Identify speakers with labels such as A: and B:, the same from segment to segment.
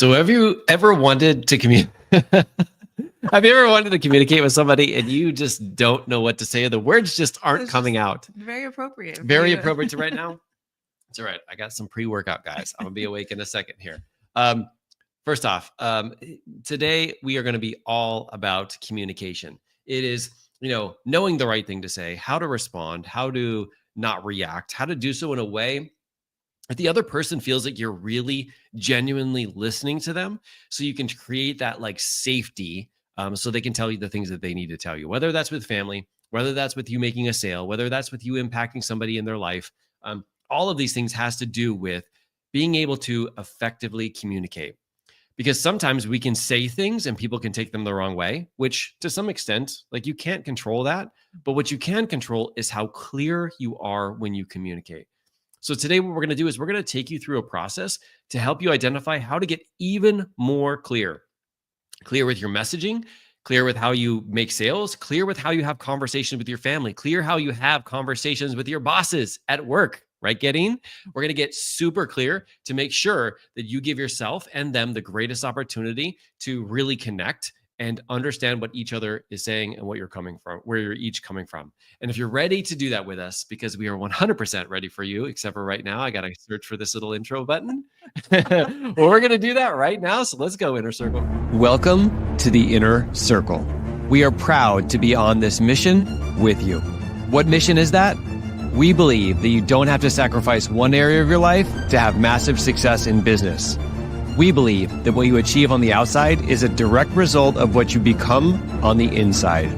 A: So have you ever wanted to communicate? Have you ever wanted to communicate with somebody and you just don't know what to say? The words just aren't coming out.
B: Very appropriate.
A: Very appropriate to right now. It's all right. I got some pre-workout, guys. I'm gonna be awake in a second here. First off, today we are going to be all about communication. It is, knowing the right thing to say, how to respond, how to not react, how to do so in a way that the other person feels like you're really genuinely listening to them, so you can create that like safety, so they can tell you the things that they need to tell you, whether that's with family, whether that's with you making a sale, whether that's with you impacting somebody in their life. All of these things has to do with being able to effectively communicate. Because sometimes we can say things and people can take them the wrong way, which to some extent, like you can't control that. But what you can control is how clear you are when you communicate. So today, what we're going to do is we're going to take you through a process to help you identify how to get even more clear. Clear with your messaging, clear with how you make sales, clear with how you have conversations with your family, clear how you have conversations with your bosses at work. Right, Getting? We're going to get super clear to make sure that you give yourself and them the greatest opportunity to really connect and understand what each other is saying and what you're coming from, where you're each coming from. And if you're ready to do that with us, because we are 100% ready for you, except for right now, I got to search for this little intro button. Well, we're going to do that right now. So let's go, Inner Circle. Welcome to the Inner Circle. We are proud to be on this mission with you. What mission is that? We believe that you don't have to sacrifice one area of your life to have massive success in business. We believe that what you achieve on the outside is a direct result of what you become on the inside.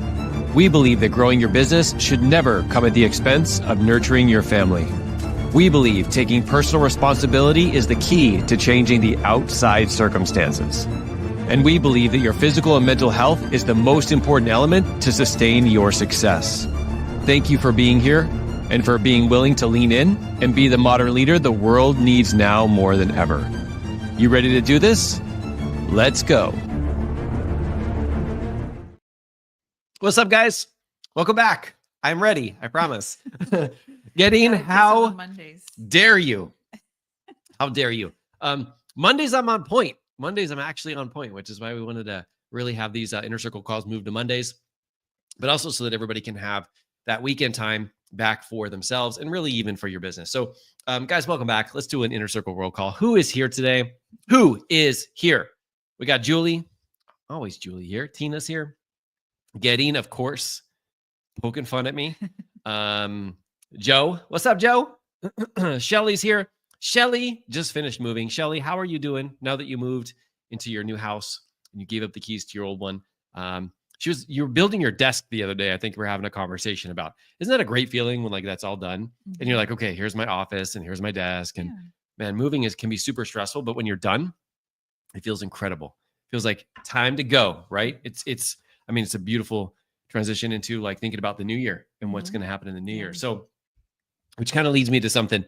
A: We believe that growing your business should never come at the expense of nurturing your family. We believe taking personal responsibility is the key to changing the outside circumstances. And we believe that your physical and mental health is the most important element to sustain your success. Thank you for being here, and for being willing to lean in and be the modern leader the world needs now more than ever. You ready to do this? Let's go. What's up, guys? Welcome back. I'm ready, I promise. Getting, how dare you? How dare you? Mondays, I'm on point. Mondays, I'm actually on point, which is why we wanted to really have these Inner Circle calls move to Mondays, but also so that everybody can have that weekend time back for themselves and really even for your business. So guys, welcome back. Let's do an Inner Circle roll call. Who is here today? Who is here? We got Julie, always Julie here. Tina's here. Getting, of course, poking fun at me. Joe, what's up, Joe? Shelly's here. Shelly just finished moving. Shelly, how are you doing now that you moved into your new house and you gave up the keys to your old one? You were building your desk the other day. I think we were having a conversation about, isn't that a great feeling when like that's all done? Mm-hmm. And you're like, okay, here's my office and here's my desk. And man, moving can be super stressful, but when you're done, it feels incredible. It feels like time to go, right? It's a beautiful transition into like thinking about the new year and what's going to happen in the new year. So, which kind of leads me to something.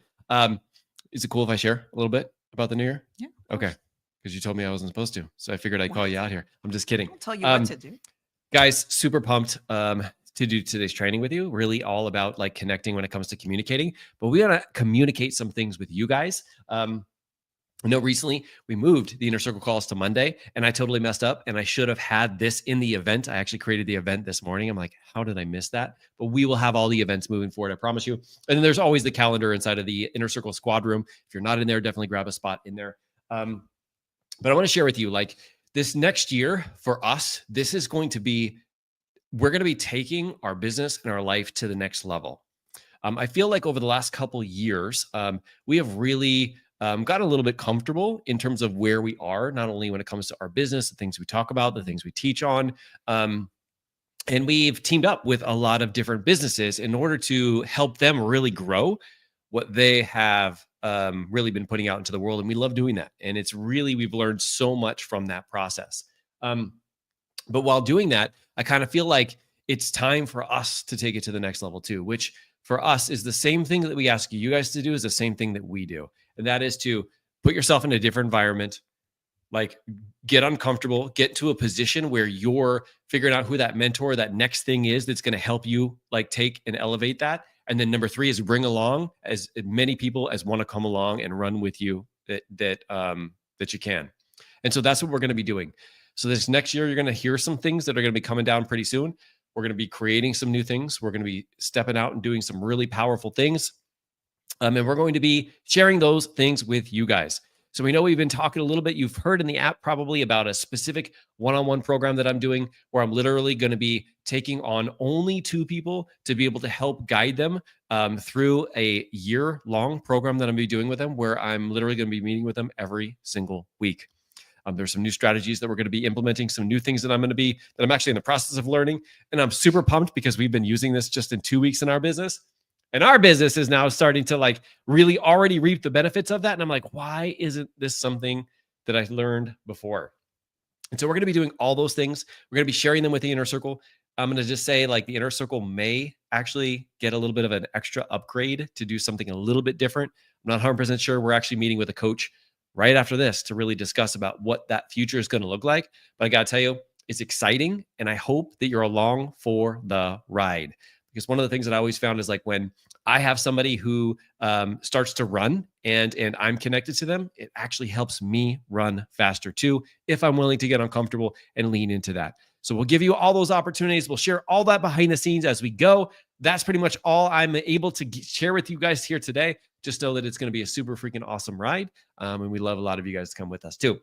A: Is it cool if I share a little bit about the new year?
B: Yeah.
A: Okay. Because you told me I wasn't supposed to. So I figured I'd call you out here. I'm just kidding.
B: I'll tell you what to do.
A: Guys, super pumped to do today's training with you. Really all about like connecting when it comes to communicating, but we want to communicate some things with you guys. I know recently we moved the Inner Circle calls to Monday and I totally messed up and I should have had this in the event. I actually created the event this morning. I'm like, how did I miss that? But we will have all the events moving forward. I promise you. And then there's always the calendar inside of the Inner Circle squad room. If you're not in there, definitely grab a spot in there. But I want to share with you, like, this next year for us, we're going to be taking our business and our life to the next level. I feel like over the last couple years, we have really gotten a little bit comfortable in terms of where we are, not only when it comes to our business, the things we talk about, the things we teach on. And we've teamed up with a lot of different businesses in order to help them really grow what they have really been putting out into the world. And we love doing that. And we've learned so much from that process. But while doing that, I kind of feel like it's time for us to take it to the next level too, which for us is the same thing that we ask you guys to do is the same thing that we do. And that is to put yourself in a different environment, like get uncomfortable, get to a position where you're figuring out who that mentor, that next thing is that's going to help you like take and elevate that. And then number 3 is bring along as many people as want to come along and run with you that you can. And so that's what we're going to be doing. So this next year, you're going to hear some things that are going to be coming down pretty soon. We're going to be creating some new things. We're going to be stepping out and doing some really powerful things. And we're going to be sharing those things with you guys. So we know we've been talking a little bit. You've heard in the app probably about a specific one-on-one program that I'm doing where I'm literally going to be taking on only 2 people to be able to help guide them through a year-long program that I'm going to be doing with them, where I'm literally going to be meeting with them every single week. There's some new strategies that we're going to be implementing, some new things that I'm actually in the process of learning. And I'm super pumped because we've been using this just in 2 weeks in our business. And our business is now starting to like really already reap the benefits of that. And I'm like, why isn't this something that I learned before? And so we're going to be doing all those things. We're going to be sharing them with the Inner Circle. I'm going to just say like the Inner Circle may actually get a little bit of an extra upgrade to do something a little bit different. I'm not 100% sure. We're actually meeting with a coach right after this to really discuss about what that future is going to look like. But I got to tell you, it's exciting. And I hope that you're along for the ride. Because one of the things that I always found is like when I have somebody who starts to run and I'm connected to them, it actually helps me run faster too, if I'm willing to get uncomfortable and lean into that. So we'll give you all those opportunities. We'll share all that behind the scenes as we go. That's pretty much all I'm able to share with you guys here today. Just know that it's going to be a super freaking awesome ride. And we love a lot of you guys to come with us too.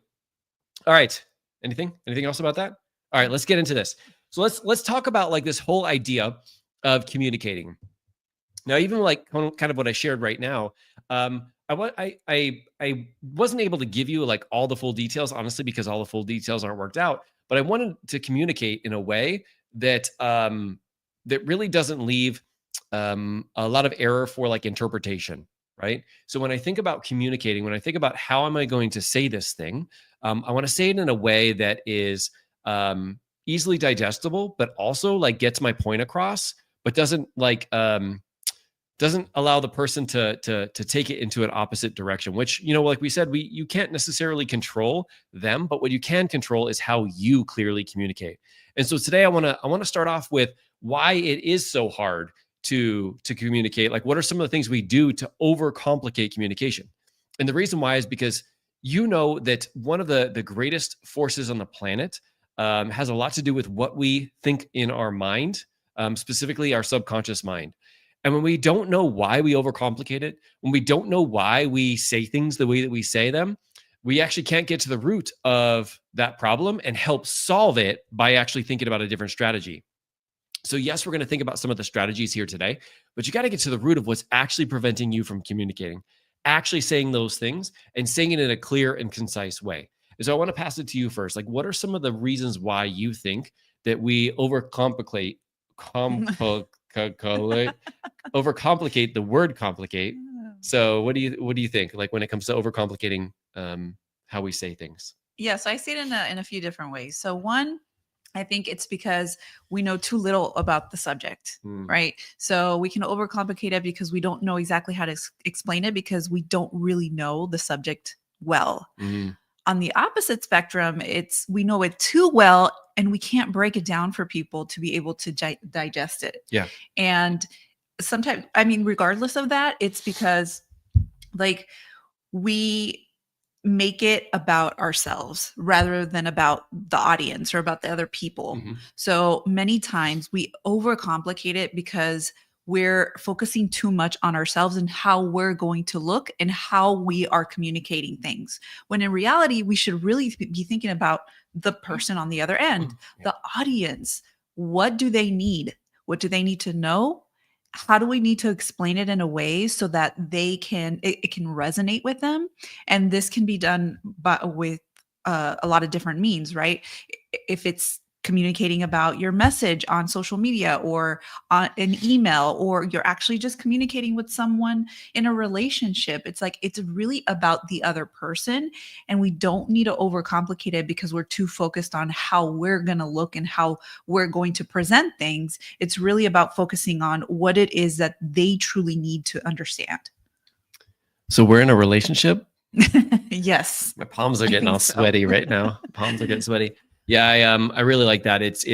A: All right. Anything else about that? All right, let's get into this. So let's talk about like this whole idea of communicating. Now, even like kind of what I shared right now, I wasn't able to give you like all the full details, honestly, because all the full details aren't worked out. But I wanted to communicate in a way that that really doesn't leave a lot of error for like interpretation, right? So when I think about communicating, when I think about how am I going to say this thing, I want to say it in a way that is easily digestible, but also like gets my point across, but doesn't allow the person to take it into an opposite direction, which, you know, like we said, you can't necessarily control them, but what you can control is how you clearly communicate. And so today I want to start off with why it is so hard to communicate. Like, what are some of the things we do to overcomplicate communication? And the reason why is because you know that one of the greatest forces on the planet has a lot to do with what we think in our mind, specifically our subconscious mind. And when we don't know why we overcomplicate it, when we don't know why we say things the way that we say them, we actually can't get to the root of that problem and help solve it by actually thinking about a different strategy. So yes, we're going to think about some of the strategies here today, but you got to get to the root of what's actually preventing you from communicating, actually saying those things and saying it in a clear and concise way. And so I want to pass it to you first. Like, what are some of the reasons why you think that we overcomplicate the word complicate? So what do you think, like, when it comes to overcomplicating how we say things?
B: Yes, I see it in a few different ways. So one, I think it's because we know too little about the subject, right? So we can overcomplicate it because we don't know exactly how to explain it because we don't really know the subject well. On the opposite spectrum, we know it too well and we can't break it down for people to be able to digest it.
A: Yeah.
B: And sometimes, I mean, regardless of that, it's because like we make it about ourselves rather than about the audience or about the other people. So many times we overcomplicate it because we're focusing too much on ourselves and how we're going to look and how we are communicating things. When in reality, we should really be thinking about the person on the other end, the audience. What do they need? What do they need to know? How do we need to explain it in a way so that it can resonate with them? And this can be done with a lot of different means, right? If it's communicating about your message on social media or on an email, or you're actually just communicating with someone in a relationship, it's really about the other person. And we don't need to overcomplicate it because we're too focused on how we're going to look and how we're going to present things. It's really about focusing on what it is that they truly need to understand.
A: So we're in a relationship?
B: Yes.
A: My palms are getting all sweaty right now. Palms are getting sweaty. Yeah, I really like that. It's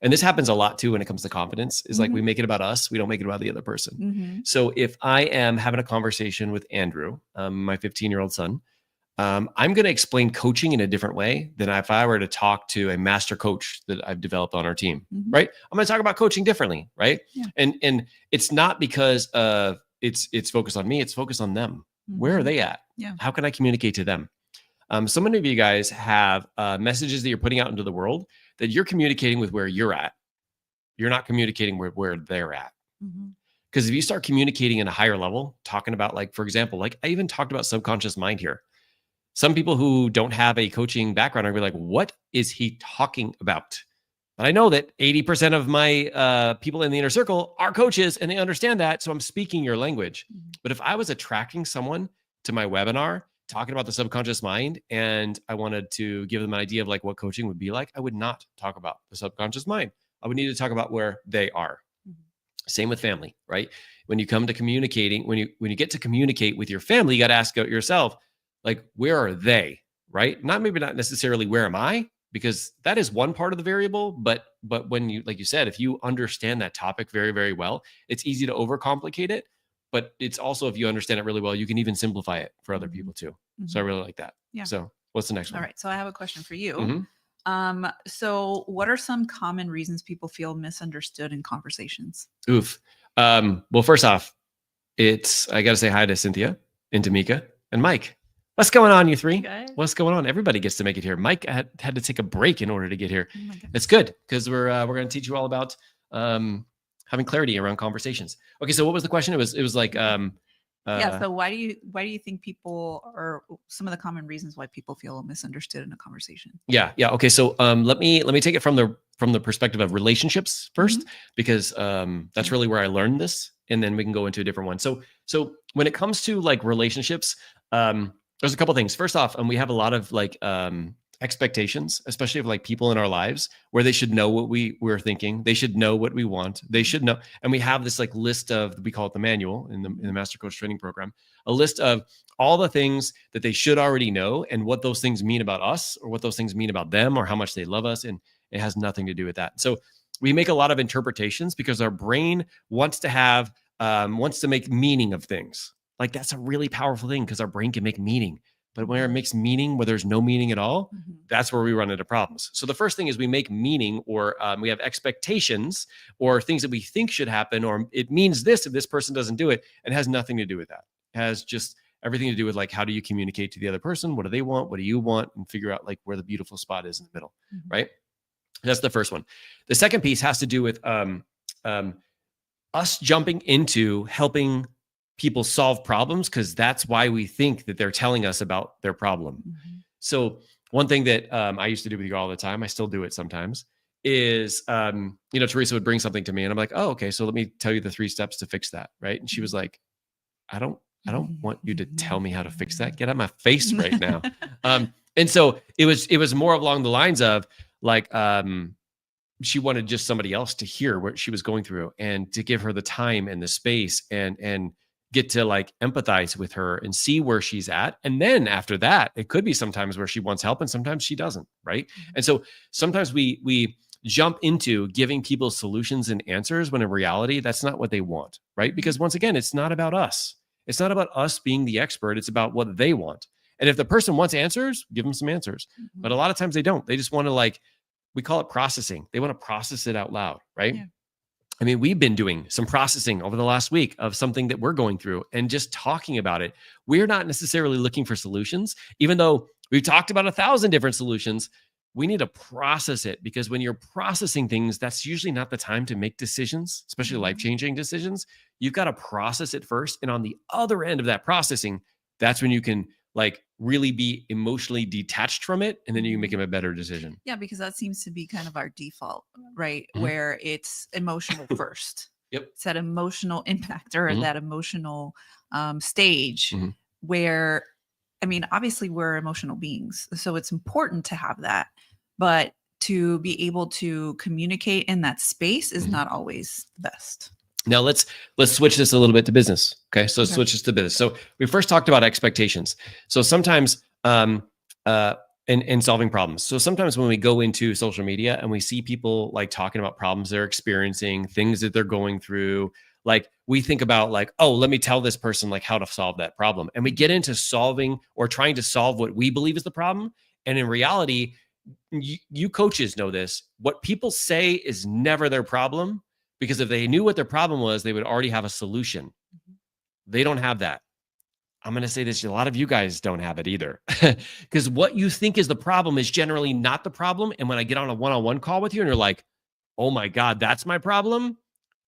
A: and this happens a lot too when it comes to confidence, is like we make it about us. We don't make it about the other person. So if I am having a conversation with Andrew, my 15-year-old son, I'm going to explain coaching in a different way than if I were to talk to a master coach that I've developed on our team, right? I'm going to talk about coaching differently, right?
B: Yeah.
A: And it's not because it's focused on me, it's focused on them. Where are they at?
B: Yeah.
A: How can I communicate to them? So many of you guys have messages that you're putting out into the world that you're communicating with where you're at. You're not communicating where they're at. Because if you start communicating in a higher level, talking about, like, for example, like I even talked about subconscious mind here. Some people who don't have a coaching background are gonna be like, what is he talking about? But I know that 80% of my people in the inner circle are coaches and they understand that. So I'm speaking your language. But if I was attracting someone to my webinar talking about the subconscious mind and I wanted to give them an idea of like what coaching would be like, I would not talk about the subconscious mind. I would need to talk about where they are. Same with family, right? When you come to communicating, when you get to communicate with your family, you got to ask yourself, like, where are they, right? Not necessarily where am I, because that is one part of the variable. But when you, like you said, if you understand that topic very, very well, it's easy to overcomplicate it. But it's also, if you understand it really well, you can even simplify it for other people too. So I really like that. Yeah. So what's the next one?
B: All right. So I have a question for you. So what are some common reasons people feel misunderstood in conversations?
A: Oof. Well, first off, I got to say hi to Cynthia and Tamika and Mike. What's going on, you three? What's going on? Everybody gets to make it here. Mike had to take a break in order to get here. It's good because we're going to teach you all about having clarity around conversations. Okay, so what was the question? It was like
B: so why do you think people, or some of the common reasons why people feel misunderstood in a conversation?
A: Yeah. Okay, so let me take it from the perspective of relationships first, because that's really where I learned this, and then we can go into a different one. So when it comes to like relationships, there's a couple things. First off, we have a lot of like expectations, especially of like people in our lives, where they should know what we're thinking. They should know what we want. They should know. And we have this like list of, we call it the manual in the Master Coach Training Program, a list of all the things that they should already know and what those things mean about us, or what those things mean about them, or how much they love us. And it has nothing to do with that. So we make a lot of interpretations because our brain wants to make meaning of things. Like, that's a really powerful thing because our brain can make meaning. But where it makes meaning, where there's no meaning at all, that's where we run into problems. So the first thing is we make meaning, or we have expectations or things that we think should happen, or it means this if this person doesn't do it. It has nothing to do with that. It has just everything to do with like, how do you communicate to the other person? What do they want? What do you want? And figure out like where the beautiful spot is in the middle, right? That's the first one. The second piece has to do with us jumping into helping people solve problems, because that's why we think that they're telling us about their problem. So one thing that I used to do with you all the time, I still do it sometimes, is Teresa would bring something to me and I'm like, oh, okay, so let me tell you the 3 steps to fix that, right? And she was like, I don't want you to tell me how to fix that. Get out of my face right now. And so it was more along the lines of like, she wanted just somebody else to hear what she was going through and to give her the time and the space and get to like empathize with her and see where she's at. And then after that, it could be sometimes where she wants help and sometimes she doesn't, right? And so sometimes we jump into giving people solutions and answers when in reality, that's not what they want, right? Because once again, it's not about us. It's not about us being the expert. It's about what they want. And if the person wants answers, give them some answers. But a lot of times they don't. They just want to, like, we call it processing. They want to process it out loud, right? Yeah. I mean, we've been doing some processing over the last week of something that we're going through and just talking about it. We're not necessarily looking for solutions, even though we've talked about 1,000 different solutions. We need to process it, because when you're processing things, that's usually not the time to make decisions, especially life-changing decisions. You've got to process it first. And on the other end of that processing, that's when you can like really be emotionally detached from it. And then you can make a better decision.
B: Yeah, because that seems to be kind of our default, right? Where it's emotional first.
A: Yep.
B: It's that emotional impact, or that emotional stage where, I mean, obviously we're emotional beings. So it's important to have that. But to be able to communicate in that space is not always the best.
A: Now let's switch this a little bit to business. Okay. So switch this to business. So we first talked about expectations. So sometimes in solving problems. So sometimes when we go into social media and we see people like talking about problems they're experiencing, things that they're going through, like we think about like, oh, let me tell this person like how to solve that problem. And we get into solving or trying to solve what we believe is the problem. And in reality, you coaches know this. What people say is never their problem, because if they knew what their problem was, they would already have a solution. They don't have that. I'm going to say this, a lot of you guys don't have it either, because what you think is the problem is generally not the problem. And when I get on a one-on-one call with you and you're like, oh my God, that's my problem.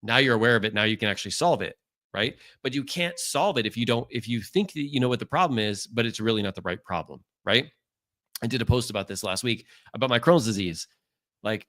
A: Now you're aware of it. Now you can actually solve it. Right. But you can't solve it if you think that you know what the problem is, but it's really not the right problem. Right. I did a post about this last week about my Crohn's disease. Like,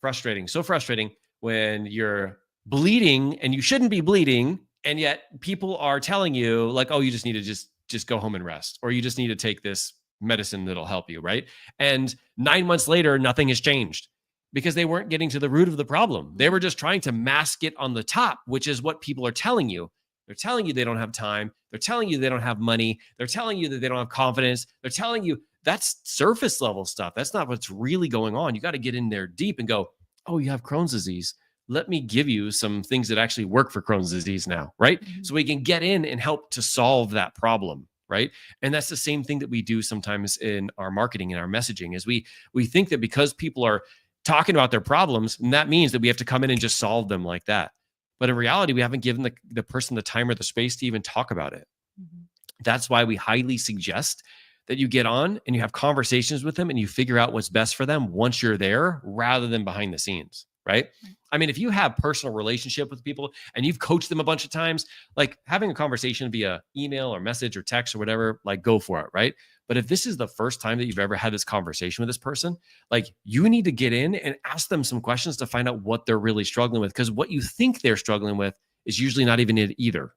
A: frustrating. So frustrating when you're bleeding and you shouldn't be bleeding. And yet people are telling you like, oh, you just need to just go home and rest, or you just need to take this medicine that'll help you. Right. And 9 months later, nothing has changed because they weren't getting to the root of the problem. They were just trying to mask it on the top, which is what people are telling you. They're telling you they don't have time. They're telling you they don't have money. They're telling you that they don't have confidence. They're telling you that's surface level stuff. That's not what's really going on. You got to get in there deep and go, oh, you have Crohn's disease. Let me give you some things that actually work for Crohn's disease now, right? Mm-hmm. So we can get in and help to solve that problem, right? And that's the same thing that we do sometimes in our marketing and our messaging is we think that because people are talking about their problems, and that means that we have to come in and just solve them like that. But in reality, we haven't given the person the time or the space to even talk about it. Mm-hmm. That's why we highly suggest that you get on and you have conversations with them and you figure out what's best for them once you're there rather than behind the scenes, right? I mean, if you have personal relationship with people and you've coached them a bunch of times, like having a conversation via email or message or text or whatever, like go for it, right? But if this is the first time that you've ever had this conversation with this person, like you need to get in and ask them some questions to find out what they're really struggling with. Because what you think they're struggling with is usually not even it either,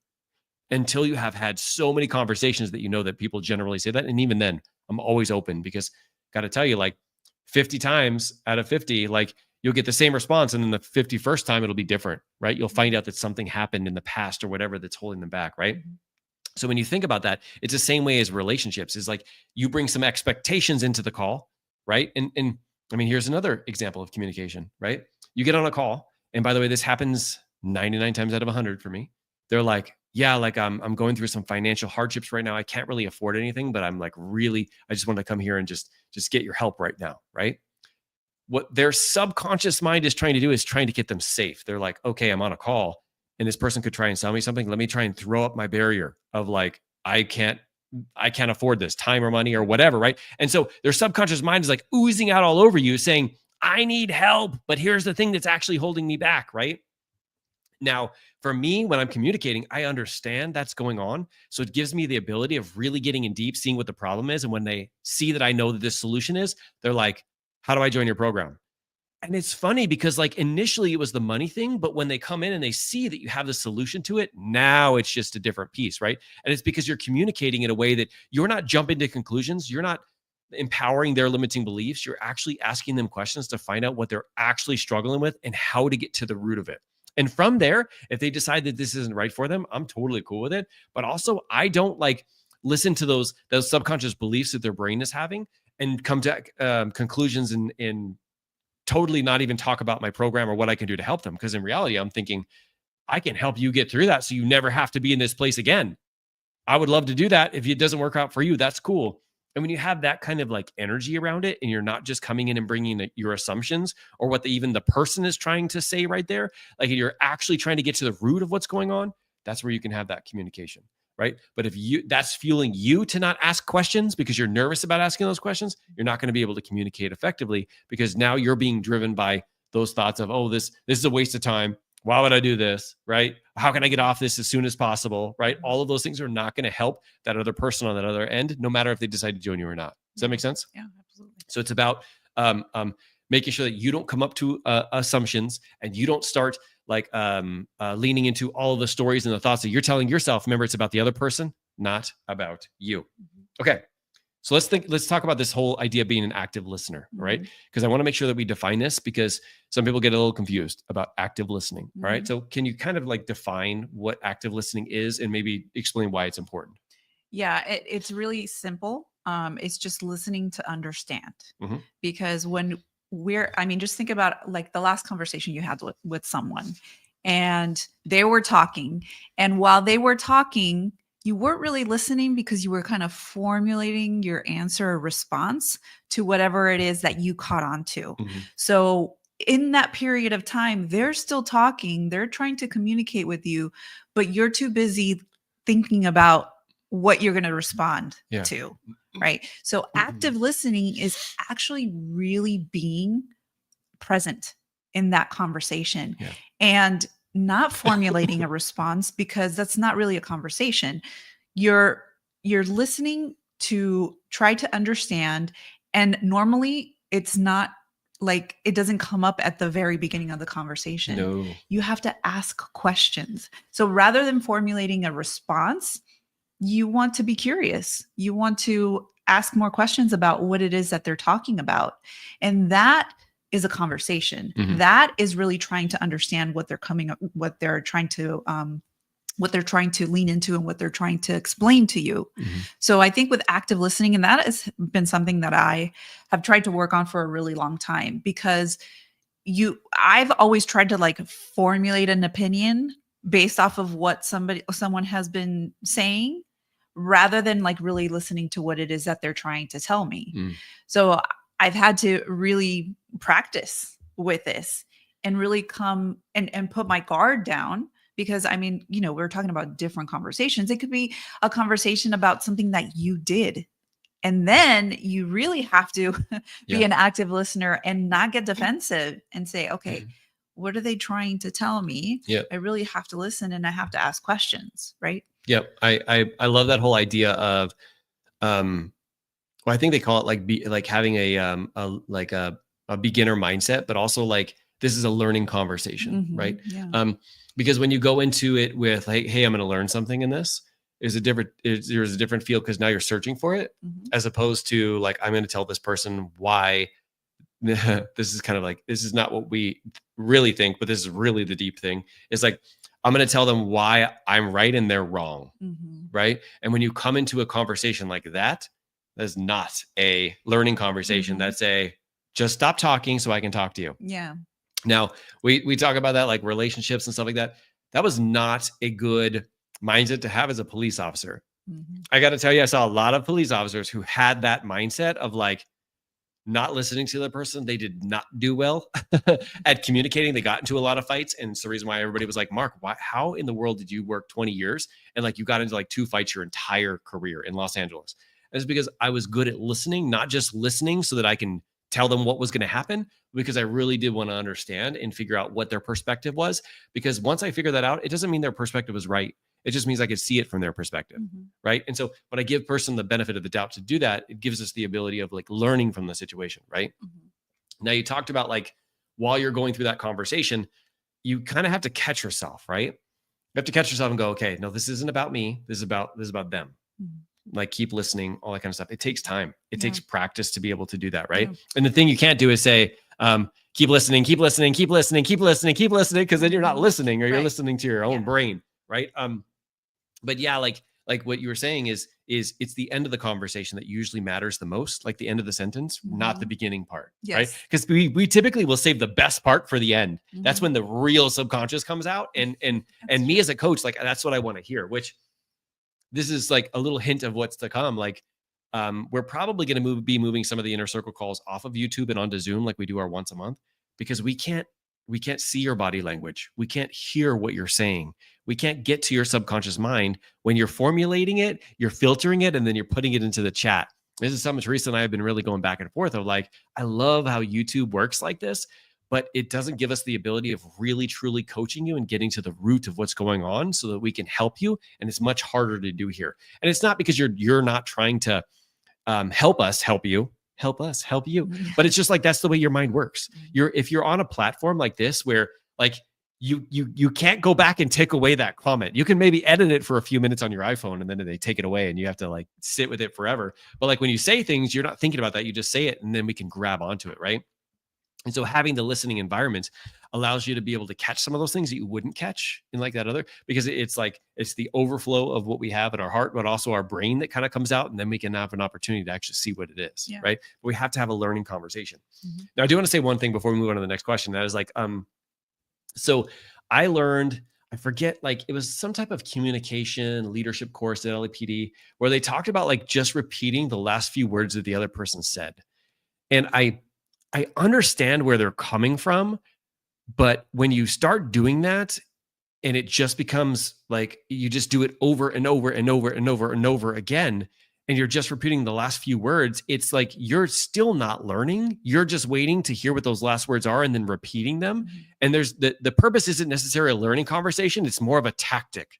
A: until you have had so many conversations that you know that people generally say that. And even then, I'm always open because got to tell you, like 50 times out of 50, like you'll get the same response. And then the 51st time, it'll be different, right? You'll find out that something happened in the past or whatever that's holding them back, right? Mm-hmm. So when you think about that, it's the same way as relationships. Is like you bring some expectations into the call, right? And I mean, here's another example of communication, right? You get on a call, and by the way, this happens 99 times out of 100 for me. They're like, yeah, like I'm going through some financial hardships right now. I can't really afford anything, but I'm like really, I just want to come here and just get your help right now, right? What their subconscious mind is trying to do is trying to get them safe. They're like, okay, I'm on a call and this person could try and sell me something. Let me try and throw up my barrier of like, I can't afford this time or money or whatever, right? And so their subconscious mind is like oozing out all over you saying, I need help, but here's the thing that's actually holding me back, right? Now, for me, when I'm communicating, I understand that's going on. So it gives me the ability of really getting in deep, seeing what the problem is. And when they see that I know that this solution is, they're like, how do I join your program? And it's funny because like initially it was the money thing, but when they come in and they see that you have the solution to it, now it's just a different piece, right? And it's because you're communicating in a way that you're not jumping to conclusions. You're not empowering their limiting beliefs. You're actually asking them questions to find out what they're actually struggling with and how to get to the root of it. And from there, if they decide that this isn't right for them, I'm totally cool with it. But also, I don't like listen to those subconscious beliefs that their brain is having and come to conclusions and totally not even talk about my program or what I can do to help them. Because in reality, I'm thinking, I can help you get through that so you never have to be in this place again. I would love to do that. If it doesn't work out for you, that's cool. And when you have that kind of like energy around it and you're not just coming in and bringing your assumptions or what even the person is trying to say right there, like you're actually trying to get to the root of what's going on, that's where you can have that communication, right? But if that's fueling you to not ask questions because you're nervous about asking those questions, you're not going to be able to communicate effectively because now you're being driven by those thoughts of, oh, this is a waste of time. Why would I do this, right? How can I get off this as soon as possible, right? All of those things are not going to help that other person on that other end, no matter if they decide to join you or not. Does that make sense?
B: Yeah, absolutely.
A: So it's about making sure that you don't come up to assumptions and you don't start like leaning into all of the stories and the thoughts that you're telling yourself. Remember, it's about the other person, not about you. Mm-hmm. Okay. So let's talk about this whole idea of being an active listener, right? Because I want to make sure that we define this because some people get a little confused about active listening, right? So can you kind of like define what active listening is and maybe explain why it's important?
B: Yeah, it's really simple. It's just listening to understand. Mm-hmm. Because when just think about like the last conversation you had with someone and they were talking. And while they were talking, you weren't really listening because you were kind of formulating your answer or response to whatever it is that you caught on to.
A: Mhm.
B: So in that period of time, they're still talking, they're trying to communicate with you, but you're too busy thinking about what you're going to respond
A: Yeah.
B: to, right? So active listening is actually really being present in that conversation
A: Yeah.
B: and not formulating a response, because that's not really a conversation. You're listening to try to understand, and normally it's not like, it doesn't come up at the very beginning of the conversation.
A: No.
B: You have to ask questions. So rather than formulating a response, you want to be curious. You want to ask more questions about what it is that they're talking about. And that is a conversation.
A: Mhm.
B: That is really trying to understand what they're trying to lean into and what they're trying to explain to you.
A: Mhm.
B: So I think with active listening, and that has been something that I have tried to work on for a really long time, because I've always tried to like formulate an opinion based off of what someone has been saying, rather than like really listening to what it is that they're trying to tell me.
A: Mm.
B: So I've had to really practice with this and really come and put my guard down, because I mean, we're talking about different conversations. It could be a conversation about something that you did. And then you really have to be
A: Yeah.
B: an active listener and not get defensive and say, okay, what are they trying to tell me?
A: Yeah.
B: I really have to listen and I have to ask questions, right?
A: Yep. I love that whole idea of, well, I think they call it like having a beginner mindset, but also like, this is a learning conversation,
B: Mhm.
A: right?
B: Yeah.
A: Because when you go into it with like, hey, I'm going to learn something in this, there's a different feel, because now you're searching for it,
B: Mhm.
A: as opposed to like, I'm going to tell this person why this is kind of like, this is not what we really think, but this is really the deep thing. It's like, I'm going to tell them why I'm right and they're wrong.
B: Mhm.
A: Right. And when you come into a conversation like that, that's not a learning conversation.
B: Mhm.
A: That's just stop talking so I can talk to you.
B: Yeah.
A: Now, we talk about that, like relationships and stuff like that. That was not a good mindset to have as a police officer.
B: Mhm.
A: I got to tell you, I saw a lot of police officers who had that mindset of like not listening to the person. They did not do well at communicating. They got into a lot of fights. And it's the reason why everybody was like, Mark, how in the world did you work 20 years? And like, you got into like 2 fights your entire career in Los Angeles. And it's because I was good at listening, not just listening so that I can tell them what was going to happen, because I really did want to understand and figure out what their perspective was. Because once I figure that out, it doesn't mean their perspective was right. It just means I could see it from their perspective.
B: Mhm.
A: Right. And so when I give person the benefit of the doubt to do that, it gives us the ability of like learning from the situation. Right.
B: Mhm.
A: Now, you talked about like, while you're going through that conversation, you kind of have to catch yourself, right? You have to catch yourself and go, okay, no, this isn't about me. This is about them.
B: Mhm.
A: Like, keep listening, all that kind of stuff. It takes time. It
B: Yeah.
A: takes practice to be able to do that. Right.
B: Yeah.
A: And the thing you can't do is say, keep listening, keep listening, keep listening, keep listening, keep listening, because then you're not
B: Mhm.
A: listening, or you're
B: Right.
A: listening to your own
B: Yeah.
A: brain. Right. But yeah, like what you were saying is it's the end of the conversation that usually matters the most, like the end of the sentence, not the
B: Mhm.
A: beginning part. Right.
B: Yes.
A: Because we typically will save the best part for the end. That's
B: Mhm.
A: when the real subconscious comes out. And
B: That's
A: me
B: true.
A: as a coach, like, that's what I want to hear, which this is like a little hint of what's to come. Like, we're probably going to be moving some of the inner circle calls off of YouTube and onto Zoom, like we do our once a month, because we can't see your body language. We can't hear what you're saying. We can't get to your subconscious mind when you're formulating it, you're filtering it, and then you're putting it into the chat. This is something Teresa and I have been really going back and forth of like, I love how YouTube works like this, but it doesn't give us the ability of really truly coaching you and getting to the root of what's going on so that we can help you. And it's much harder to do here. And it's not because you're not trying to help us help you, but it's just like, that's the way your mind works. If you're on a platform like this where like you can't go back and take away that comment. You can maybe edit it for a few minutes on your iPhone and then they take it away and you have to like sit with it forever. But like when you say things, you're not thinking about that. You just say it and then we can grab onto it, right? And so having the listening environment allows you to be able to catch some of those things that you wouldn't catch in like that other, because it's like, it's the overflow of what we have in our heart, but also our brain that kind of comes out, and then we can have an opportunity to actually see what it is.
B: Yeah.
A: Right. But we have to have a learning conversation.
B: Mhm.
A: Now, I do want to say one thing before we move on to the next question. That is like, so I learned, I forget, like it was some type of communication leadership course at LAPD where they talked about like just repeating the last few words that the other person said. And I understand where they're coming from, but when you start doing that and it just becomes like you just do it over and over and over and over and over again, and you're just repeating the last few words, it's like you're still not learning. You're just waiting to hear what those last words are and then repeating them.
B: Mhm.
A: And there's the purpose isn't necessarily a learning conversation, it's more of a tactic.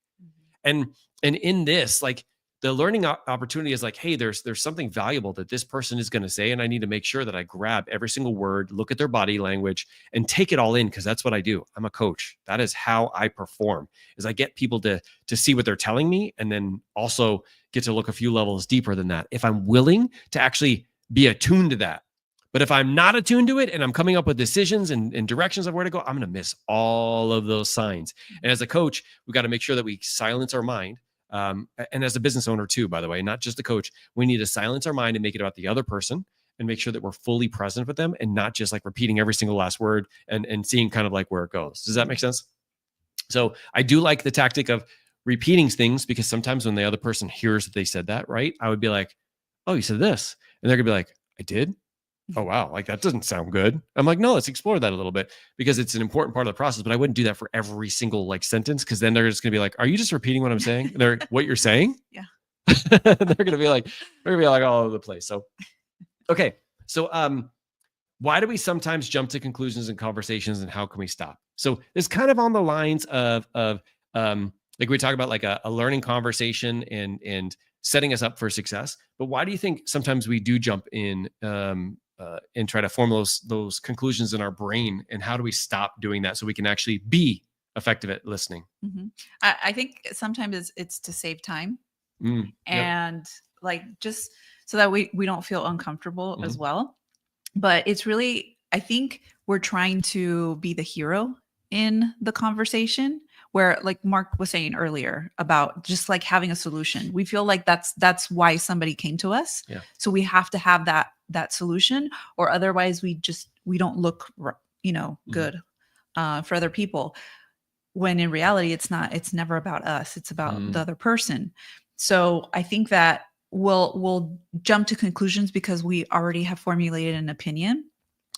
A: And in this, like the learning opportunity is like, hey, there's something valuable that this person is going to say, and I need to make sure that I grab every single word, look at their body language, and take it all in, because that's what I do. I'm a coach. That is how I perform. Is I get people to see what they're telling me, and then also get to look a few levels deeper than that, if I'm willing to actually be attuned to that. But if I'm not attuned to it and I'm coming up with decisions and directions of where to go, I'm going to miss all of those signs. And as a coach, we've got to make sure that we silence our mind. And as a business owner too, by the way, not just a coach, we need to silence our mind and make it about the other person and make sure that we're fully present with them and not just like repeating every single last word and seeing kind of like where it goes. Does that make sense? So I do like the tactic of repeating things, because sometimes when the other person hears that they said that, right, I would be like, oh, you said this. And they're gonna be like, I did? Oh, wow. Like that doesn't sound good. I'm like, no, let's explore that a little bit, because it's an important part of the process, but I wouldn't do that for every single like sentence. Cause then they're just going to be like, are you just repeating what I'm saying? They're what you're saying.
B: Yeah.
A: They're going to be like all over the place. So, okay. So, why do we sometimes jump to conclusions in conversations, and how can we stop? So it's kind of on the lines of like we talk about like a learning conversation and setting us up for success. But why do you think sometimes we do jump in and try to form those conclusions in our brain, and how do we stop doing that so we can actually be effective at listening?
B: Mm-hmm. I think sometimes it's to save time,
A: Yep.
B: and like just so that we don't feel uncomfortable as well. But it's really, I think we're trying to be the hero in the conversation, where like Mark was saying earlier about just like having a solution. We feel like that's why somebody came to us.
A: Yeah.
B: So we have to have that solution, or otherwise we don't look, good for other people. When in reality, it's never about us. It's about the other person. So I think that we'll jump to conclusions because we already have formulated an opinion,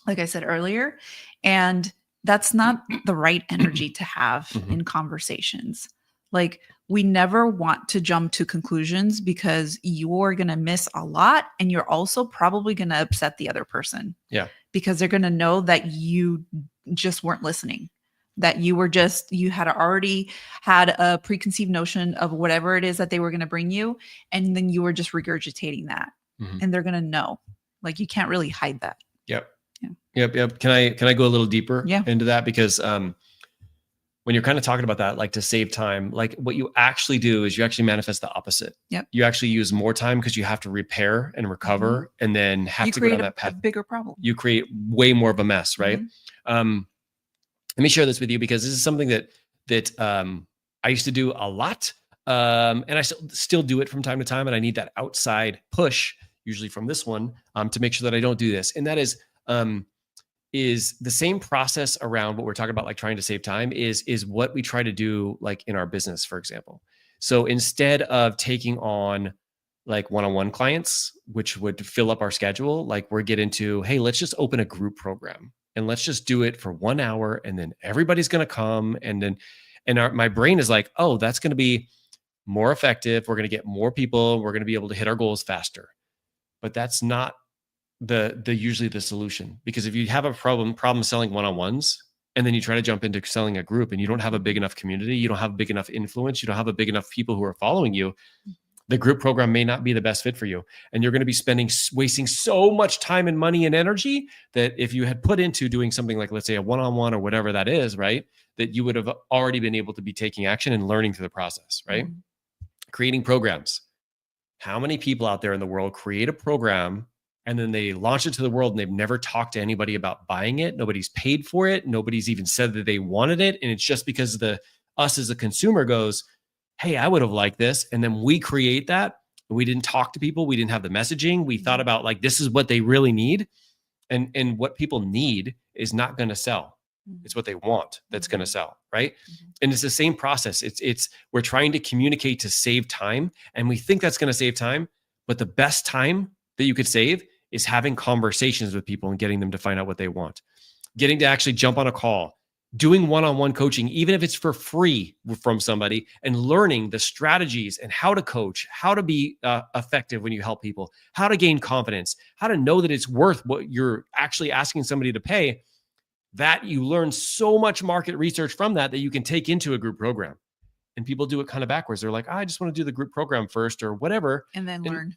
B: like I said earlier, and that's not the right energy to have in conversations. Like we never want to jump to conclusions, because you're going to miss a lot, and you're also probably going to upset the other person.
A: Yeah.
B: Because they're going to know that you just weren't listening, that you had already had a preconceived notion of whatever it is that they were going to bring you, and then you were just regurgitating that. And they're going to know. Like you can't really hide that.
A: Yep.
B: Yeah.
A: Yep. Can I go a little deeper into that? Because when you're kind of talking about that, like to save time, like what you actually do is you actually manifest the opposite.
B: Yep.
A: You actually use more time because you have to repair and recover, and then have to go down that path.
B: A bigger problem.
A: You create way more of a mess, right? Let me share this with you, because this is something that I used to do a lot, and I still do it from time to time, and I need that outside push, usually from this one, to make sure that I don't do this. And that is the same process around what we're talking about, like trying to save time, is what we try to do like in our business, for example. So instead of taking on like one-on-one clients, which would fill up our schedule, like we're get into, hey, let's just open a group program and let's just do it for 1 hour, and then everybody's going to come, and my brain is like, oh, that's going to be more effective. We're going to get more people. We're going to be able to hit our goals faster. But that's not usually the solution, because if you have a problem selling one-on-ones, and then you try to jump into selling a group, and you don't have a big enough community, you don't have a big enough influence, you don't have a big enough people who are following you, the group program may not be the best fit for you. And you're going to be wasting so much time and money and energy that if you had put into doing something like, let's say, a one-on-one or whatever that is, right, that you would have already been able to be taking action and learning through the process, right? Creating programs. How many people out there in the world create a program and then they launch it to the world, and they've never talked to anybody about buying it? Nobody's paid for it. Nobody's even said that they wanted it. And it's just because us as a consumer goes, hey, I would have liked this. And then we create that. And we didn't talk to people. We didn't have the messaging. We thought about like, this is what they really need. And what people need is not going to sell. It's what they want that's going to sell, right?
B: Mhm.
A: And it's the same process. It's we're trying to communicate to save time, and we think that's going to save time, but the best time that you could save is having conversations with people and getting them to find out what they want. Getting to actually jump on a call, doing one-on-one coaching, even if it's for free from somebody, and learning the strategies and how to coach, how to be effective when you help people, how to gain confidence, how to know that it's worth what you're actually asking somebody to pay. That you learn so much market research from that you can take into a group program. And people do it kind of backwards. They're like, I just want to do the group program first or whatever.
B: And then learn.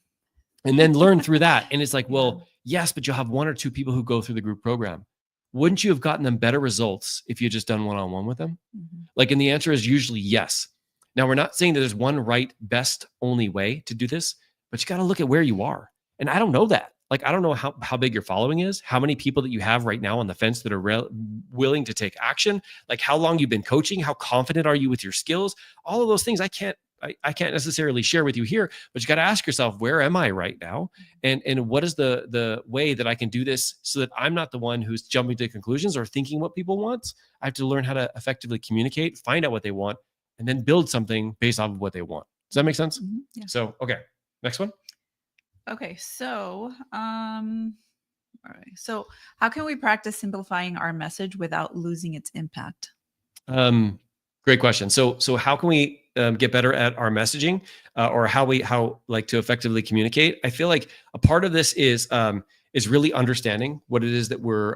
A: And then learn through that. And it's like,
B: Yeah.
A: well, yes, but you'll have one or two people who go through the group program. Wouldn't you have gotten them better results if you had just done one-on-one with them?
B: Mhm.
A: Like, and the answer is usually yes. Now, we're not saying that there's one right, best, only way to do this, but you got to look at where you are. And I don't know that. Like, I don't know how big your following is, how many people that you have right now on the fence that are willing to take action, like how long you've been coaching, how confident are you with your skills, all of those things I can't necessarily share with you here, but you got to ask yourself, where am I right now? And what is the way that I can do this so that I'm not the one who's jumping to conclusions or thinking what people want? I have to learn how to effectively communicate, find out what they want, and then build something based off of what they want. Does that make sense?
B: Mhm. Yeah.
A: So, okay, next one.
B: Okay, so all right. So how can we practice simplifying our message without losing its impact?
A: Great question. So how can we get better at our messaging, or how like to effectively communicate? I feel like a part of this is really understanding what it is that we're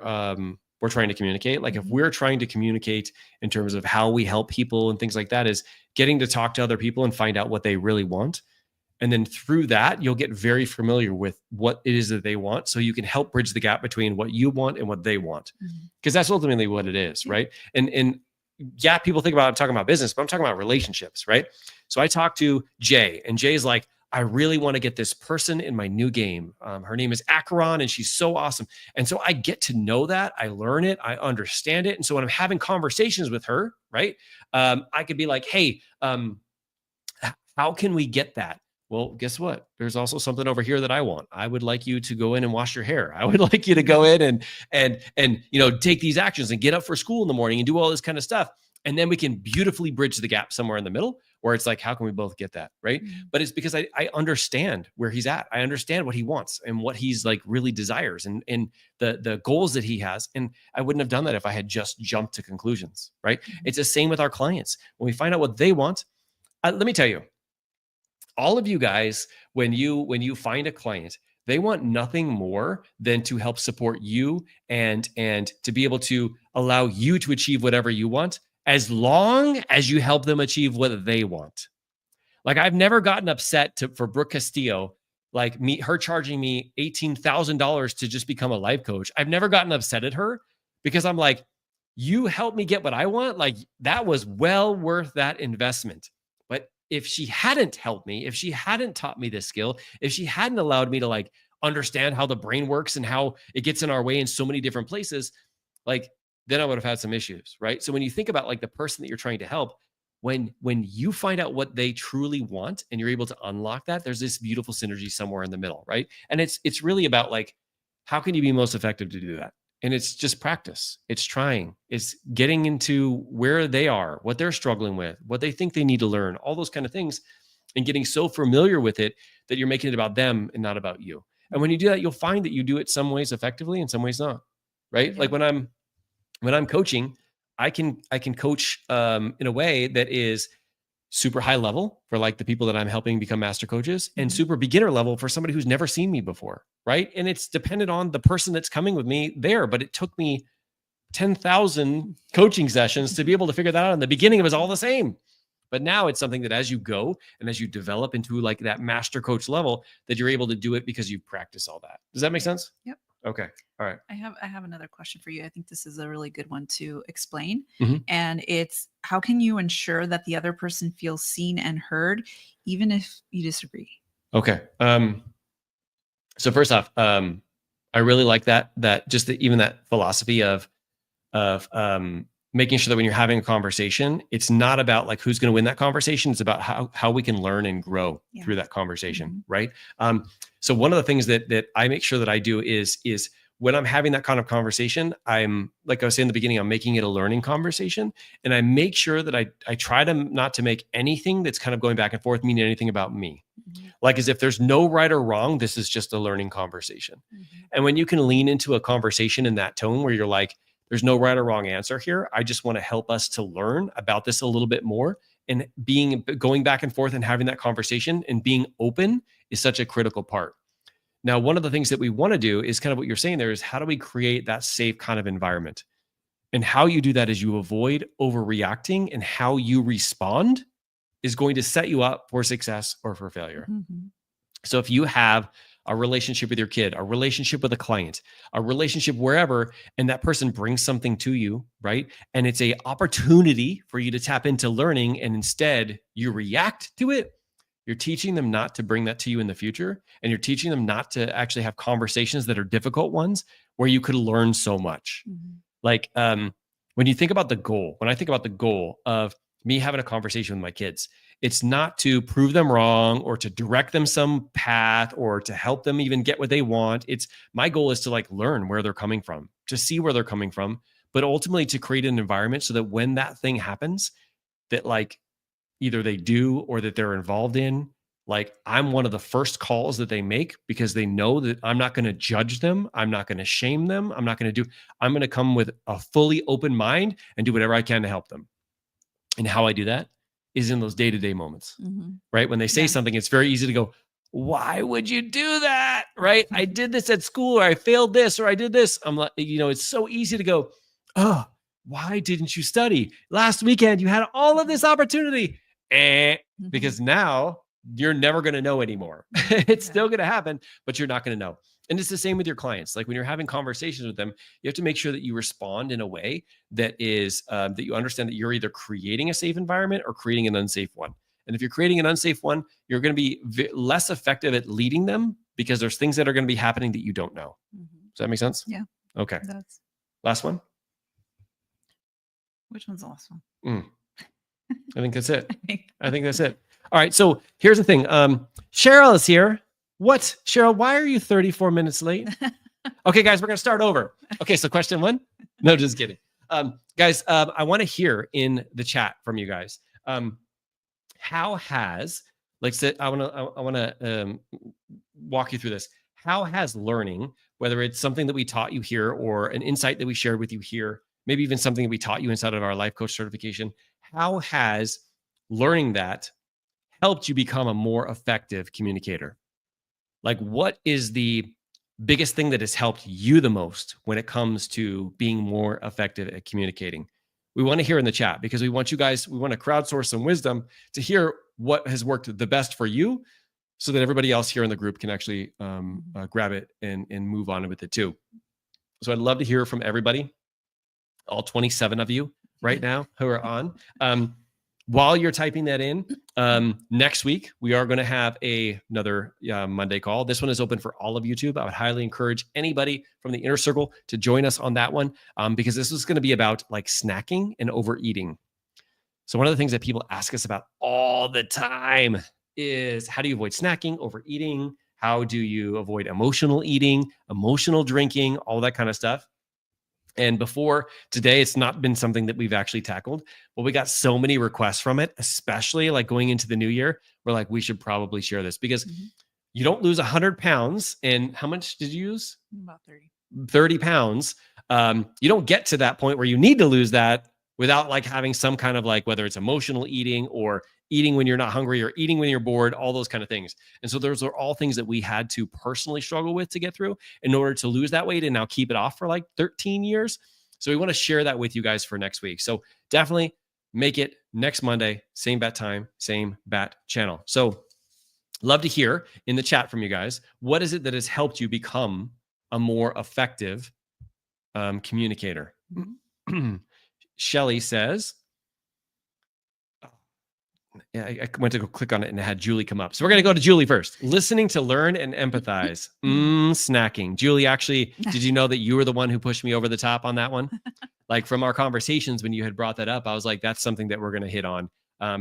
A: trying to communicate. Like if we're trying to communicate in terms of how we help people and things like that, is getting to talk to other people and find out what they really want. And then through that, you'll get very familiar with what it is that they want. So you can help bridge the gap between what you want and what they want. Because that's ultimately what it is, right? And yeah, people think about, I'm talking about business, but I'm talking about relationships, right? So I talked to Jay, and Jay's like, I really want to get this person in my new game. Her name is Acheron, and she's so awesome. And so I get to know that. I learn it. I understand it. And so when I'm having conversations with her, right, I could be like, hey, how can we get that? Well, guess what? There's also something over here that I want. I would like you to go in and wash your hair. I would like you to go in and take these actions and get up for school in the morning and do all this kind of stuff. And then we can beautifully bridge the gap somewhere in the middle where it's like, how can we both get that? Right. But it's because I understand where he's at. I understand what he wants and what he's like really desires and the goals that he has. And I wouldn't have done that if I had just jumped to conclusions. Right. It's the same with our clients. When we find out what they want, let me tell you, all of you guys, when you find a client, they want nothing more than to help support you and to be able to allow you to achieve whatever you want, as long as you help them achieve what they want. Like, I've never gotten upset for Brooke Castillo, like her charging me $18,000 to just become a life coach. I've never gotten upset at her because I'm like, you helped me get what I want. Like, that was well worth that investment. But if she hadn't helped me, if she hadn't taught me this skill, if she hadn't allowed me to like understand how the brain works and how it gets in our way in so many different places, like, then I would have had some issues, right? So when you think about like the person that you're trying to help, when you find out what they truly want and you're able to unlock that, there's this beautiful synergy somewhere in the middle, right? And it's really about like, how can you be most effective to do that? And it's just practice. It's trying. It's getting into where they are, what they're struggling with, what they think they need to learn, all those kind of things, and getting so familiar with it that you're making it about them and not about you. And when you do that, you'll find that you do it some ways effectively and some ways not, right? Yeah. Like when I'm coaching, I can coach in a way that is super high level for like the people that I'm helping become master coaches, and super beginner level for somebody who's never seen me before, right? And it's dependent on the person that's coming with me there, but it took me 10,000 coaching sessions to be able to figure that out. In the beginning, it was all the same. But now it's something that as you go and as you develop into like that master coach level, that you're able to do it because you practice all that. Does that make sense?
B: Yep.
A: Okay. All right.
B: I have another question for you. I think this is a really good one to explain.
A: Mhm.
B: And it's, how can you ensure that the other person feels seen and heard, even if you disagree?
A: Okay. So first off, I really like that even that philosophy of making sure that when you're having a conversation, it's not about like who's going to win that conversation. It's about how we can learn and grow through that conversation, right? So one of the things that I make sure that I do is when I'm having that kind of conversation, I'm, like I was saying in the beginning, I'm making it a learning conversation. And I make sure that I try to not to make anything that's kind of going back and forth mean anything about me. Like, as if there's no right or wrong, this is just a learning conversation. And when you can lean into a conversation in that tone where you're like, there's no right or wrong answer here, I just want to help us to learn about this a little bit more. And going back and forth and having that conversation and being open is such a critical part. Now, one of the things that we want to do is kind of what you're saying there is, how do we create that safe kind of environment? And how you do that is you avoid overreacting, and how you respond is going to set you up for success or for failure. So if you have a relationship with your kid, a relationship with a client, a relationship wherever, and that person brings something to you, right? And it's a opportunity for you to tap into learning, and instead you react to it, you're teaching them not to bring that to you in the future. And you're teaching them not to actually have conversations that are difficult ones where you could learn so much. Like, when you think about the goal, when I think about the goal of me having a conversation with my kids, it's not to prove them wrong or to direct them some path or to help them even get what they want. It's, my goal is to like learn where they're coming from, to see where they're coming from, but ultimately to create an environment so that when that thing happens, that like either they do or that they're involved in, like, I'm one of the first calls that they make, because they know that I'm not going to judge them. I'm not going to shame them. I'm going to come with a fully open mind and do whatever I can to help them. And how I do that is in those day-to-day moments, right? When they say something, it's very easy to go, why would you do that? Right? I did this at school, or I failed this, or I did this. I'm like, it's so easy to go, oh, why didn't you study? Last weekend, you had all of this opportunity. Because now you're never going to know anymore. It's still going to happen, but you're not going to know. And it's the same with your clients. Like, when you're having conversations with them, you have to make sure that you respond in a way that is, that you understand that you're either creating a safe environment or creating an unsafe one. And if you're creating an unsafe one, you're going to be less effective at leading them, because there's things that are going to be happening that you don't know. Does that make sense?
B: Yeah.
A: Okay. Last one.
B: Which one's the last one?
A: I think that's it. I think that's it. All right. So here's the thing. Cheryl is here. What? Cheryl, why are you 34 minutes late? Okay, guys, we're going to start over. Okay. So question one. No, just kidding. Guys, I want to hear in the chat from you guys. How has, like, I want to walk you through this. How has learning, whether it's something that we taught you here or an insight that we shared with you here, maybe even something that we taught you inside of our life coach certification, how has learning that helped you become a more effective communicator? Like, what is the biggest thing that has helped you the most when it comes to being more effective at communicating? We want to hear in the chat, because we want to crowdsource some wisdom to hear what has worked the best for you, so that everybody else here in the group can actually grab it and move on with it too. So I'd love to hear from everybody, all 27 of you right now who are on. While you're typing that in, next week, we are going to have another Monday call. This one is open for all of YouTube. I would highly encourage anybody from the inner circle to join us on that one, because this is going to be about like snacking and overeating. So one of the things that people ask us about all the time is, how do you avoid snacking, overeating? How do you avoid emotional eating, emotional drinking, all that kind of stuff? And before today, it's not been something that we've actually tackled, but we got so many requests from it, especially like going into the new year. We're like, we should probably share this, because you don't lose 100 pounds. And how much did you use?
B: About
A: 30 pounds. You don't get to that point where you need to lose that without like having some kind of like, whether it's emotional eating or eating when you're not hungry or eating when you're bored, all those kind of things. And so those are all things that we had to personally struggle with to get through in order to lose that weight and now keep it off for like 13 years. So we want to share that with you guys for next week. So definitely make it next Monday, same bat time, same bat channel. So love to hear in the chat from you guys. What is it that has helped you become a more effective communicator? Shelly says, yeah, I went to go click on it and it had Julie come up. So we're going to go to Julie first. Listening to learn and empathize. Snacking. Julie, actually, did you know that you were the one who pushed me over the top on that one? Like, from our conversations when you had brought that up, I was like, that's something that we're going to hit on,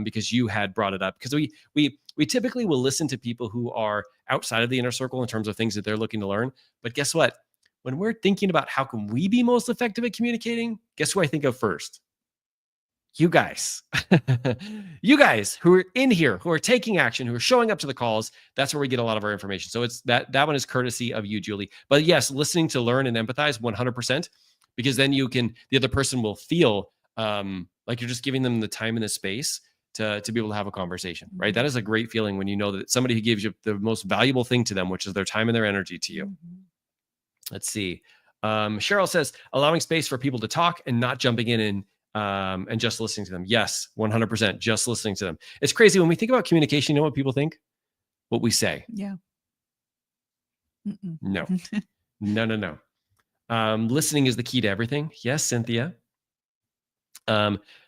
A: because you had brought it up. Because we typically will listen to people who are outside of the inner circle in terms of things that they're looking to learn. But guess what? when we're thinking about how can we be most effective at communicating, guess who I think of first? You guys. You guys who are in here, who are taking action, who are showing up to the calls. That's where we get a lot of our information. So it's that one is courtesy of you, Julie. But yes, listening to learn and empathize 100%, because then the other person will feel like you're just giving them the time and the space to be able to have a conversation, right? That is a great feeling when you know that somebody who gives you the most valuable thing to them, which is their time and their energy to you. Let's see. Cheryl says, allowing space for people to talk and not jumping in and just listening to them. Yes, 100%. Just listening to them. It's crazy when we think about communication. You know what people think? What we say.
B: Yeah.
A: No. Listening is the key to everything. Yes, Cynthia.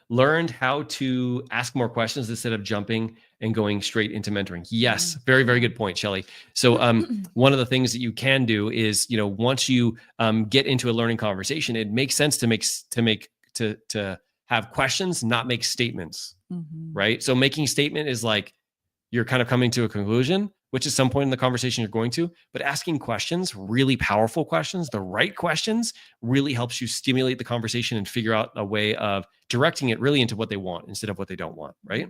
A: Learned how to ask more questions instead of jumping and going straight into mentoring. Yes, very, very good point, Shelley. So one of the things that you can do is, once you get into a learning conversation, it makes sense to have questions, not make statements, right? So making a statement is like you're kind of coming to a conclusion, which is some point in the conversation you're going to, but asking questions, really powerful questions, the right questions, really helps you stimulate the conversation and figure out a way of directing it really into what they want instead of what they don't want, right?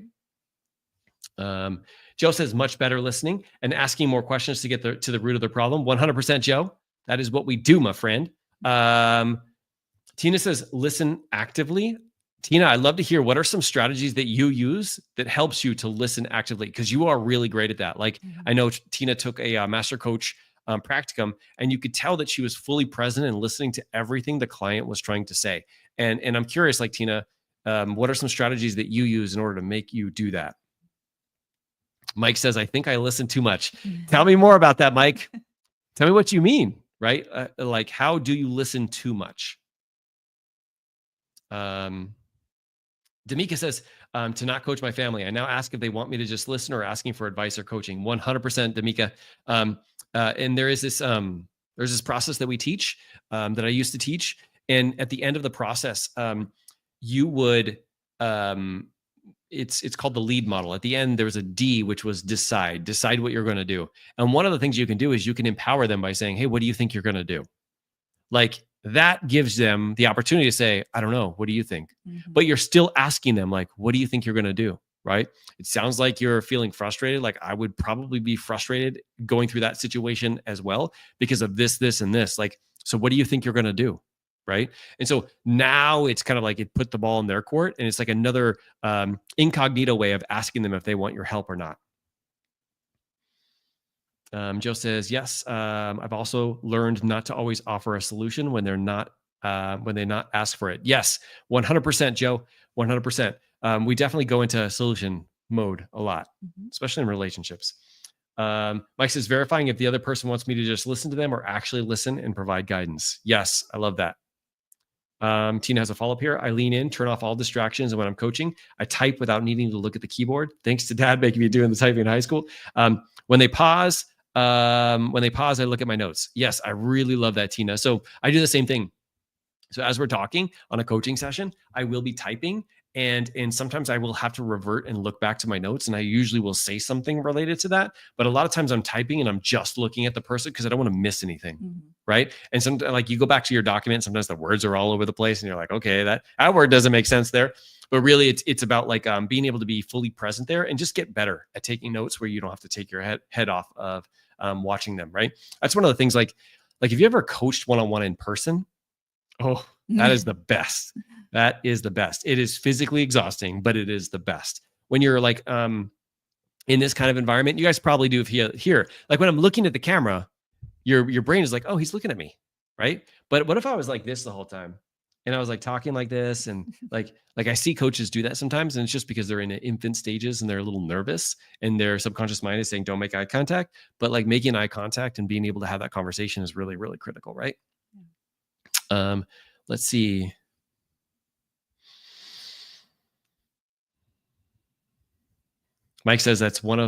A: Joe says much better listening and asking more questions to get to the root of the problem. 100%, Joe. That is what we do, my friend. Tina says, listen actively. Tina, I'd love to hear what are some strategies that you use that helps you to listen actively, because you are really great at that. Like I know Tina took a master coach practicum, and you could tell that she was fully present and listening to everything the client was trying to say. And I'm curious, like Tina, what are some strategies that you use in order to make you do that? Mike says, I think I listen too much. Tell me more about that, Mike. Tell me what you mean, right? Like, how do you listen too much? D'Amica says, to not coach my family. I now ask if they want me to just listen or asking for advice or coaching. 100%, D'Amica. And there's this process that we teach, that I used to teach. And at the end of the process, you would, it's called the lead model. At the end, there was a D, which was decide what you're going to do. And one of the things you can do is you can empower them by saying, hey, what do you think you're going to do? Like, that gives them the opportunity to say, I don't know, what do you think? But you're still asking them, like, what do you think you're going to do? Right? It sounds like you're feeling frustrated. Like, I would probably be frustrated going through that situation as well because of this, and this. Like, so what do you think you're going to do? Right? And so now it's kind of like it put the ball in their court, and it's like another incognito way of asking them if they want your help or not. Joe says, yes, I've also learned not to always offer a solution when they not ask for it. Yes, 100%, Joe, 100%. We definitely go into solution mode a lot, especially in relationships. Mike says, verifying if the other person wants me to just listen to them or actually listen and provide guidance. Yes, I love that. Tina has a follow-up here. I lean in, turn off all distractions, and when I'm coaching, I type without needing to look at the keyboard. Thanks to Dad making me doing the typing in high school. When they pause, I look at my notes. Yes, I really love that, Tina. So I do the same thing. So as we're talking on a coaching session, I will be typing, and sometimes I will have to revert and look back to my notes, and I usually will say something related to that. But a lot of times I'm typing and I'm just looking at the person because I don't want to miss anything, right? And sometimes, like, you go back to your document, sometimes the words are all over the place, and you're like, okay, that word doesn't make sense there. But really, it's about like being able to be fully present there and just get better at taking notes where you don't have to take your head off of watching them, right? That's one of the things. Like if you ever coached one-on-one in person, oh, that is the best. That is the best. It is physically exhausting, but it is the best. When you're like in this kind of environment, you guys probably do here. Like when I'm looking at the camera, your brain is like, oh, he's looking at me, right? But what if I was like this the whole time? And I was like talking like this, and like I see coaches do that sometimes, and it's just because they're in infant stages and they're a little nervous, and their subconscious mind is saying, don't make eye contact. But like making eye contact and being able to have that conversation is really, really critical, right? Let's see. Mike says that's one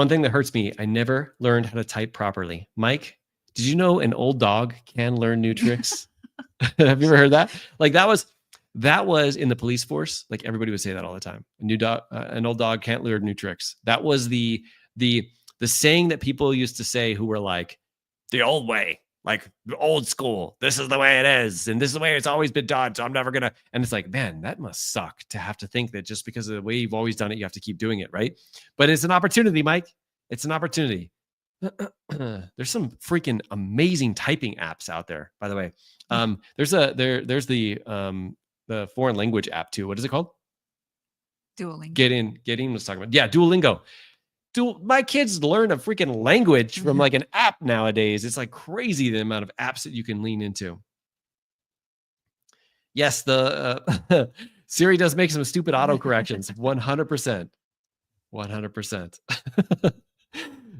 A: thing that hurts me. I never learned how to type properly. Mike, did you know an old dog can learn new tricks? Have you ever heard that? Like that was in the police force. Like everybody would say that all the time. An old dog can't learn new tricks. That was the saying that people used to say who were like the old way. like old school. This is the way it is. And this is the way it's always been done. So I'm never going to. And it's like, man, that must suck to have to think that just because of the way you've always done it, you have to keep doing it. Right. But it's an opportunity, Mike. It's an opportunity. There's some freaking amazing typing apps out there, by the way. There's the foreign language app too. What is it called?
B: Duolingo.
A: Get in was talking about. Yeah, Duolingo. My kids learn a freaking language from like an app nowadays. It's like crazy the amount of apps that you can lean into. Yes, the Siri does make some stupid auto corrections. 100%. 100%.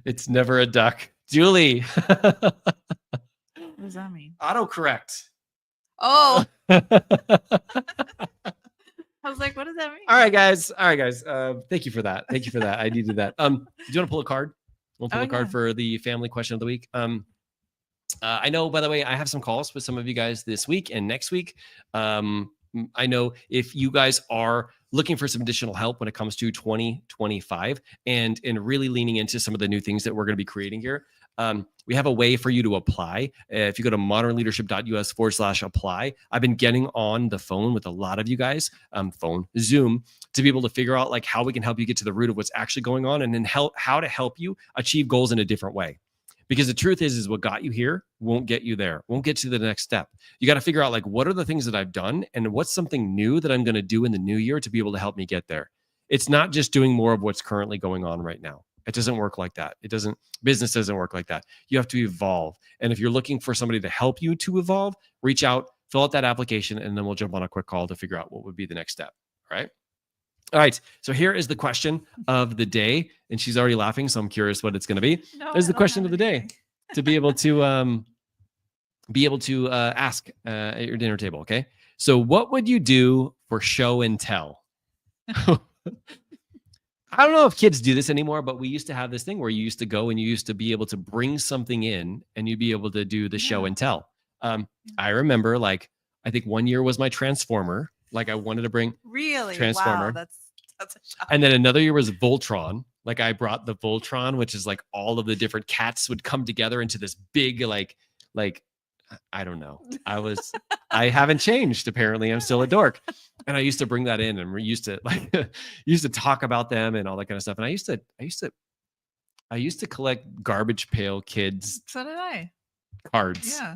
A: It's never a duck. Julie.
B: What does that mean?
A: Autocorrect.
B: Oh. I was like, what does that mean?
A: All right, guys. Thank you for that. I needed that. Do you want to pull a card? We'll pull a card for the family question of the week. I know, by the way, I have some calls with some of you guys this week and next week. I know if you guys are looking for some additional help when it comes to 2025 and really leaning into some of the new things that we're going to be creating here, we have a way for you to apply. If you go to modernleadership.us/apply, I've been getting on the phone with a lot of you guys, Zoom, to be able to figure out like how we can help you get to the root of what's actually going on and then how to help you achieve goals in a different way. Because the truth is what got you here won't get you there, won't get you to the next step. You got to figure out like, what are the things that I've done and what's something new that I'm going to do in the new year to be able to help me get there. It's not just doing more of what's currently going on right now. It doesn't work like that. Business doesn't work like that. You have to evolve. And if you're looking for somebody to help you to evolve, reach out, fill out that application, and then we'll jump on a quick call to figure out what would be the next step. All right. All right. So here is the question of the day. And she's already laughing, so I'm curious what it's going to be. There's the question of the day to be able to ask at your dinner table. Okay. So what would you do for show and tell? I don't know if kids do this anymore, but we used to have this thing where you used to go and you used to be able to bring something in and you'd be able to do the show and tell. I remember like, I think one year was my Transformer. Like I wanted to bring Transformer. Wow, that's a shock. And then another year was Voltron. Like I brought the Voltron, which is like all of the different cats would come together into this big, like, I don't know. I haven't changed. Apparently I'm still a dork. And I used to bring that in and we used to talk about them and all that kind of stuff. And I used to collect Garbage Pail Kids.
B: So did I.
A: Cards.
B: Yeah.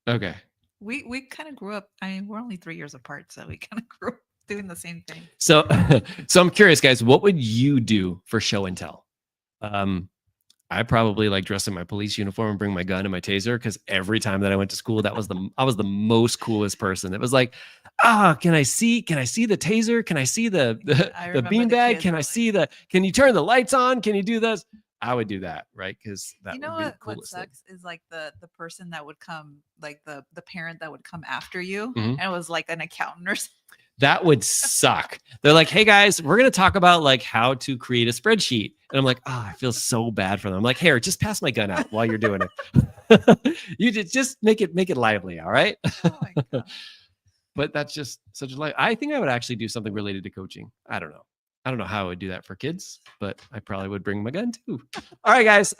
A: Okay.
B: We kind of grew up. I mean, we're only 3 years apart, so we kind of grew up doing the same thing.
A: So I'm curious, guys, what would you do for show and tell? I probably like dress in my police uniform and bring my gun and my taser because every time that I went to school, I was the most coolest person. It was like, can I see the taser? Can I see the beanbag? Can you turn the lights on? Can you do this? I would do that, right? Because that would be the coolest
B: what sucks is like the person that would come, like the parent that would come after you,
A: Mhm.
B: and it was like an accountant or something.
A: That would suck. They're like, hey guys, we're going to talk about like how to create a spreadsheet. And I'm like, I feel so bad for them. I'm like, here, just pass my gun out while you're doing it. You just make it lively. All right.
B: Oh my God.
A: But that's just such a life. I think I would actually do something related to coaching. I don't know how I would do that for kids, but I probably would bring my gun too. All right, guys.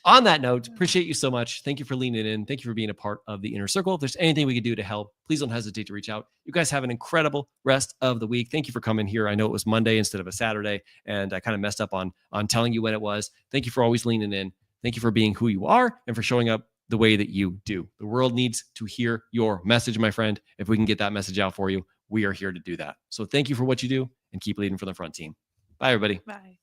A: On that note, appreciate you so much. Thank you for leaning in. Thank you for being a part of the Inner Circle. If there's anything we could do to help, please don't hesitate to reach out. You guys have an incredible rest of the week. Thank you for coming here. I know it was Monday instead of a Saturday, and I kind of messed up on telling you when it was. Thank you for always leaning in. Thank you for being who you are and for showing up the way that you do. The world needs to hear your message, my friend. If we can get that message out for you, we are here to do that. So thank you for what you do and keep leading for the front team. Bye, everybody.
B: Bye.